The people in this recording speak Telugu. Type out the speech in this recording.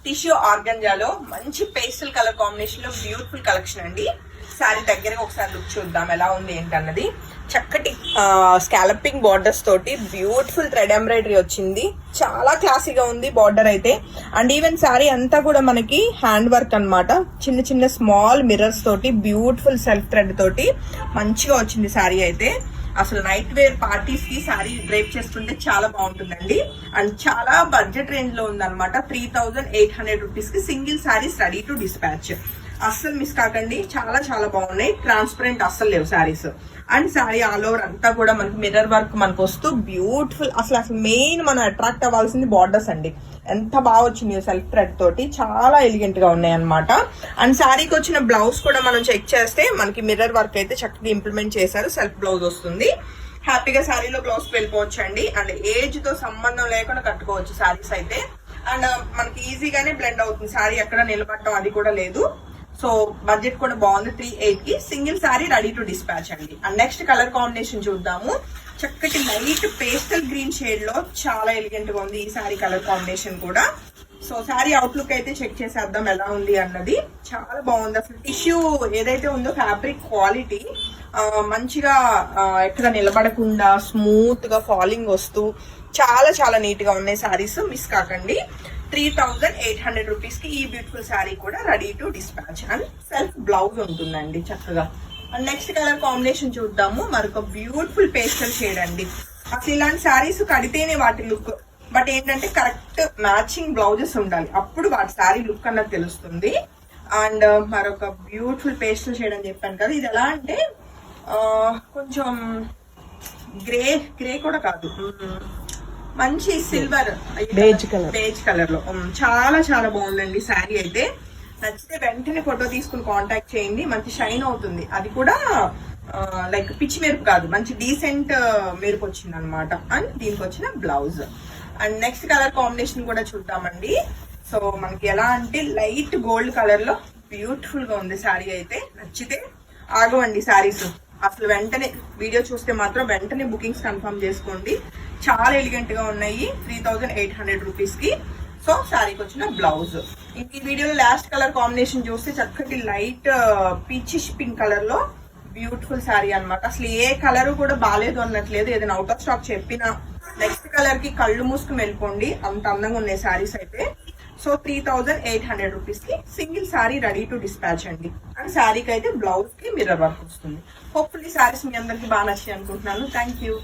టిష్యూ ఆర్గంజాలో మంచి పేస్టల్ కలర్ కాంబినేషన్ లో బ్యూటిఫుల్ కలెక్షన్ అండి. శారీ దగ్గరగా ఒకసారి లుక్ చూద్దాం ఎలా ఉంది ఏంటన్నది. చక్కటి స్కాలపింగ్ బార్డర్స్ తోటి బ్యూటిఫుల్ థ్రెడ్ ఎంబ్రాయిడరీ వచ్చింది. చాలా క్లాసీగా ఉంది బార్డర్ అయితే. అండ్ ఈవెన్ శారీ అంతా కూడా మనకి హ్యాండ్ వర్క్ అన్నమాట. చిన్న చిన్న స్మాల్ మిర్రర్స్ తోటి బ్యూటిఫుల్ సెల్ఫ్ థ్రెడ్ తోటి మంచిగా వచ్చింది శారీ అయితే. అసలు నైట్ వేర్ పార్టీస్ కి శారీ డ్రైప్ చేసుకుంటే చాలా బాగుంటుందండి. అండ్ చాలా బడ్జెట్ రేంజ్ లో ఉందన్నమాట. 3800 రూపీస్ కి single saris ready to dispatch. అస్సలు మిస్ కాకండి, చాలా చాలా బాగున్నాయి. ట్రాన్స్పరెంట్ అస్సలు లేవు saris. And sari all over అంతా కూడా మనకి మిర్రర్ వర్క్ మనకు వస్తూ బ్యూటిఫుల్. అసలు మెయిన్ మనం అట్రాక్ట్ అవ్వాల్సింది బార్డర్స్ అండి. ఎంత బాగా వచ్చింది సెల్ఫ్ థ్రెడ్ తోటి, చాలా ఎలిగెంట్ గా ఉన్నాయి అనమాట. అండ్ శారీకి వచ్చిన బ్లౌజ్ కూడా మనం చెక్ చేస్తే మనకి మిర్రర్ వర్క్ అయితే చక్కగా ఇంప్లిమెంట్ చేశారు. సెల్ఫ్ బ్లౌజ్ వస్తుంది. హ్యాపీగా శారీలో బ్లౌజ్ వెళ్ళిపోవచ్చు అండి. అండ్ ఏజ్ తో సంబంధం లేకుండా కట్టుకోవచ్చు శారీస్ అయితే. అండ్ మనకి ఈజీగానే బ్లెండ్ అవుతుంది. శారీ ఎక్కడ నిలబడటం అది కూడా లేదు. సో బడ్జెట్ కూడా బాగుంది. 3800 కి single sari ready to dispatch అండి. అండ్ నెక్స్ట్ కలర్ కాంబినేషన్ చూద్దాము. చక్కటి లైట్ పేస్టల్ గ్రీన్ షేడ్ లో చాలా ఎలిగెంట్ గా ఉంది ఈ శారీ కలర్ కాంబినేషన్ కూడా. సో శారీ అవుట్లుక్ అయితే చెక్ చేసేద్దాం ఎలా ఉంది అన్నది. చాలా బాగుంది. అసలు టిష్యూ ఏదైతే ఉందో ఫ్యాబ్రిక్ క్వాలిటీ మంచిగా ఎక్కడ నిలబడకుండా స్మూత్ గా ఫాలింగ్ వస్తూ చాలా చాలా నీట్ గా ఉన్నాయి శారీస్. మిస్ కాకండి. 3800 రూపీస్ కి ఈ బ్యూటిఫుల్ శారీ కూడా ready to dispatch. And self blouse ఉంటుందండి చక్కగా. అండ్ నెక్స్ట్ కలర్ కాంబినేషన్ చూద్దాము. మరొక బ్యూటిఫుల్ పేస్టల్ షేడ్ అండి. అసలు ఇలాంటి శారీస్ కడితేనే వాటి లుక్. బట్ ఏంటంటే కరెక్ట్ మ్యాచింగ్ బ్లౌజెస్ ఉండాలి, అప్పుడు వాటి శారీ లుక్ అన్నది తెలుస్తుంది. అండ్ మరొక బ్యూటిఫుల్ పేస్టల్ షేడ్ అని చెప్పాను కదా. ఇది ఎలా అంటే కొంచెం గ్రే కూడా కాదు, మంచి సిల్వర్ బేజ్ కలర్ లో చాలా చాలా బాగుందండి శారీ అయితే. నచ్చితే వెంటనే ఫోటో తీసుకుని కాంటాక్ట్ చేయండి. మంచి షైన్ అవుతుంది. అది కూడా లైక్ పిచ్చి మెరుపు కాదు, మంచి డీసెంట్ మెరుపు వచ్చింది అనమాట. అండ్ దీనికి వచ్చిన blouse. And next colour combination కూడా చూద్దామండి. సో మనకి ఎలా అంటే లైట్ గోల్డ్ కలర్ లో బ్యూటిఫుల్ గా ఉంది శారీ అయితే. నచ్చితే ఆగవండి శారీస్. అసలు వెంటనే వీడియో చూస్తే మాత్రం వెంటనే బుకింగ్స్ కన్ఫర్మ్ చేసుకోండి. చాలా ఎలిగెంట్ గా ఉన్నాయి 3800 రూపీస్ కి. సో శారీకి వచ్చిన బ్లౌజ్. ఈ వీడియోలో లాస్ట్ కలర్ కాంబినేషన్ చూస్తే చక్కటి లైట్ పీచిష్ పింక్ కలర్ లో బ్యూటిఫుల్ శారీ అనమాట. అసలు ఏ కలర్ కూడా బాగాలేదు అన్నట్లేదు. ఏదైనా అవుట్ ఆఫ్ స్టాక్ చెప్పినా నెక్స్ట్ కలర్ కి కళ్ళు మూసుకుని వెళ్ళిపోండి, అంత అందంగా ఉన్నాయి శారీస్ అయితే. సో 3800 రూపీస్ కి single sari ready to dispatch అండి. అండ్ శారీకి అయితే బ్లౌజ్ కి మిర్రర్ వర్క్ వస్తుంది. హోప్ఫుల్లీ శారీస్ మీ అందరికి బాగా నచ్చాయి అనుకుంటున్నాను. Thank you.